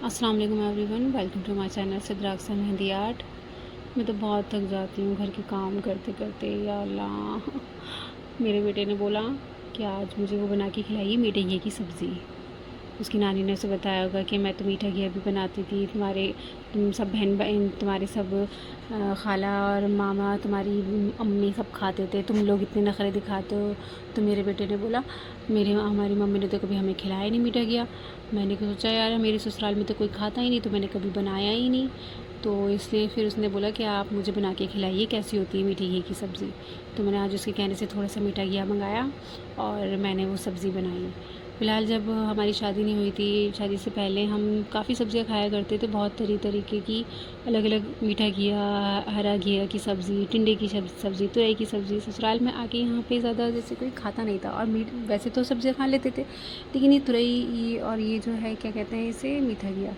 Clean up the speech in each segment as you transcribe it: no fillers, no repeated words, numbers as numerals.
السلام علیکم everyone, welcome to my channel سدراکسا مہندی آرٹ۔ میں تو بہت تھک جاتی ہوں گھر کے کام کرتے کرتے، یا اللہ۔ میرے بیٹے نے بولا کہ آج مجھے وہ بنا کے کھلائیے میٹھے گھی کی سبزی۔ اس کی نانی نے اسے بتایا ہوگا کہ میں تو میٹھا گھی بھی بناتی تھی، تم سب بہن تمہارے سب خالہ اور ماما، تمہاری امی سب کھاتے تھے، تم لوگ اتنے نخرے دکھاتے ہو۔ تو میرے بیٹے نے بولا ہماری ممی نے تو کبھی ہمیں کھلایا نہیں میٹھا گھی۔ میں نے سوچا یار میرے سسرال میں تو کوئی کھاتا ہی نہیں، تو میں نے کبھی بنایا ہی نہیں، تو اس لیے پھر اس نے بولا کہ آپ مجھے بنا کے کھلائیے کیسی ہوتی ہے میٹھے گھی کی سبزی۔ تو میں نے آج اس کے کہنے سے تھوڑا سا میٹھا گھی منگایا اور میں نے وہ سبزی بنائی۔ فی الحال جب ہماری شادی نہیں ہوئی تھی، شادی سے پہلے ہم کافی سبزیاں کھایا کرتے تھے، بہت طریقے کی، الگ الگ، میٹھا گھیا، ہرا گھیا کی سبزی، ٹنڈے کی سبزی، تورئی کی سبزی۔ سسرال میں آ کے یہاں پہ زیادہ جیسے کوئی کھاتا نہیں تھا، اور ویسے تو سبزیاں کھا لیتے تھے، لیکن یہ تورئی اور یہ جو ہے کیا کہتے ہیں اسے، میٹھا گھیا،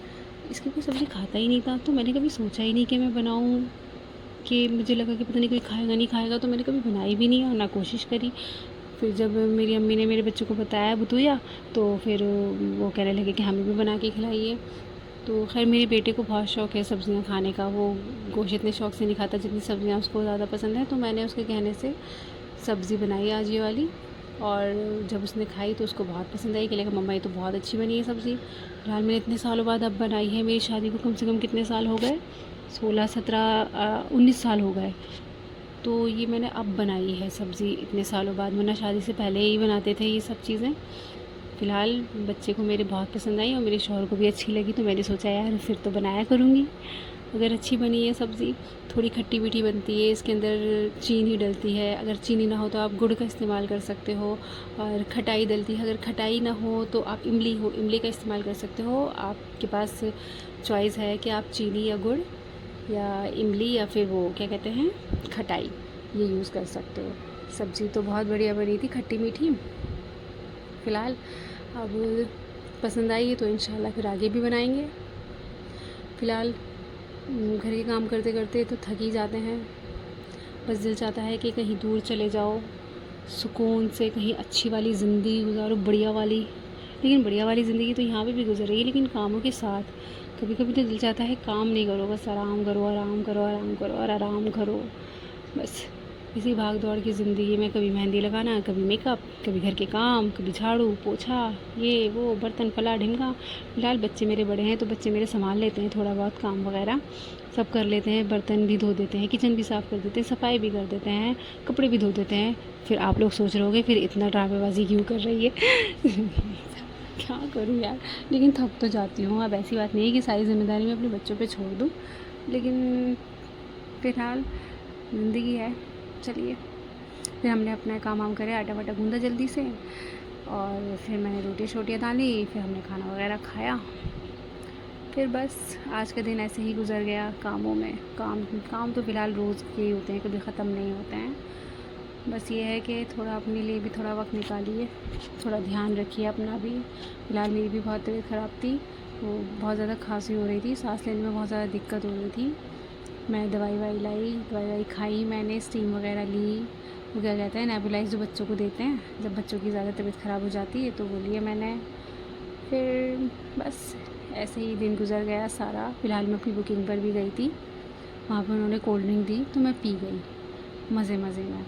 اس کی کوئی سبزی کھاتا ہی نہیں تھا۔ تو میں نے کبھی سوچا ہی نہیں کہ میں بناؤں، کہ مجھے لگا کہ پتہ نہیں کوئی کھائے گا نہیں کھائے گا، تو میں نے کبھی بنائی بھی نہیں اور نہ کوشش کری۔ پھر جب میری امی نے میرے بچوں کو بتایا بتویا، تو پھر وہ کہنے لگے کہ ہمیں بھی بنا کے کھلائیے۔ تو خیر میرے بیٹے کو بہت شوق ہے سبزیاں کھانے کا، وہ گوشت اتنے شوق سے نہیں کھاتا جتنی سبزیاں اس کو زیادہ پسند ہیں، تو میں نے اس کے کہنے سے سبزی بنائی آج یہ والی، اور جب اس نے کھائی تو اس کو بہت پسند آئی، کہ لگا مما یہ تو بہت اچھی بنی ہے سبزی۔ فی الحال میں نے اتنے سالوں بعد اب بنائی ہے، میری شادی کو کم سے کم کتنے سال ہو گئے، 16 17 19 سال ہو گئے، تو یہ میں نے اب بنائی ہے سبزی اتنے سالوں بعد، ورنہ شادی سے پہلے ہی بناتے تھے یہ سب چیزیں۔ فی الحال بچے کو میرے بہت پسند آئی اور میرے شوہر کو بھی اچھی لگی، تو میں نے سوچا یار پھر تو بنایا کروں گی اگر اچھی بنی ہے سبزی۔ تھوڑی کھٹی میٹھی بنتی ہے، اس کے اندر چینی ڈلتی ہے، اگر چینی نہ ہو تو آپ گڑ کا استعمال کر سکتے ہو، اور کھٹائی ڈلتی ہے، اگر کھٹائی نہ ہو تو آپ املی کا استعمال کر سکتے ہو۔ آپ کے پاس چوائس ہے کہ آپ چینی یا گڑ یا املی یا پھر وہ کیا کہتے ہیں کھٹائی، یہ یوز کر سکتے ہو۔ سبزی تو بہت بڑھیا بنی تھی، کھٹی میٹھی۔ فی الحال اب پسند آئی ہے تو انشاءاللہ پھر آگے بھی بنائیں گے۔ فی الحال گھر کے کام کرتے کرتے تو تھک ہی جاتے ہیں، بس دل چاہتا ہے کہ کہیں دور چلے جاؤ، سکون سے کہیں اچھی والی زندگی گزارو، بڑھیا والی۔ لیکن بڑھیا والی زندگی تو یہاں پہ بھی گزر رہی ہے، لیکن کاموں کے ساتھ۔ کبھی کبھی تو دل چاہتا ہے کام نہیں کرو، بس آرام کرو، آرام کرو، آرام کرو اور آرام کرو، بس اسی بھاگ دوڑ کی زندگی میں کبھی مہندی لگانا، کبھی میک اپ، کبھی گھر کے کام، کبھی جھاڑو پوچھا، یہ وہ برتن فلا ڈھمکا۔ فی الحال بچے میرے بڑے ہیں تو بچے میرے سنبھال لیتے ہیں، تھوڑا بہت کام وغیرہ سب کر لیتے ہیں، برتن بھی دھو دیتے ہیں، کچن بھی صاف کر دیتے ہیں، صفائی بھی کر دیتے ہیں، کپڑے بھی دھو دیتے ہیں۔ پھر آپ لوگ سوچ رہے ہوگے پھر اتنا ڈرامے بازی کیوں کر رہی ہے کیا کروں یار، لیکن تھک تو جاتی ہوں۔ اب ایسی بات نہیں ہے کہ ساری ذمہ داری میں اپنے بچوں پہ چھوڑ دوں، لیکن فی الحال زندگی ہے، چلیے۔ پھر ہم نے اپنا کام کرے، آٹا واٹا گوندا جلدی سے، اور پھر میں نے روٹی شوٹیاں ڈالی، پھر ہم نے کھانا وغیرہ کھایا۔ پھر بس آج کا دن ایسے ہی گزر گیا کاموں میں۔ کام تو فی الحال روز کے ہی ہوتے ہیں، کبھی ختم نہیں ہوتے ہیں۔ بس یہ ہے کہ تھوڑا اپنے لیے بھی تھوڑا وقت نکالیے، تھوڑا دھیان رکھیے اپنا بھی۔ فی الحال میری بھی بہت طبیعت خراب تھی، وہ بہت زیادہ کھانسی ہو رہی تھی، سانس لینے میں بہت زیادہ دقت ہو رہی تھی۔ میں دوائی کھائی، میں نے اسٹیم وغیرہ لی، وہ کیا کہتے ہیں نیبولائز جو بچوں کو دیتے ہیں جب بچوں کی زیادہ طبیعت خراب ہو جاتی ہے، تو وہ لیے میں نے۔ پھر بس ایسے ہی دن گزر گیا سارا۔ فی الحال میں اپنی بکنگ پر بھی گئی تھی، وہاں پہ انہوں نے کولڈ ڈرنک دی تو میں پی گئی مزے میں۔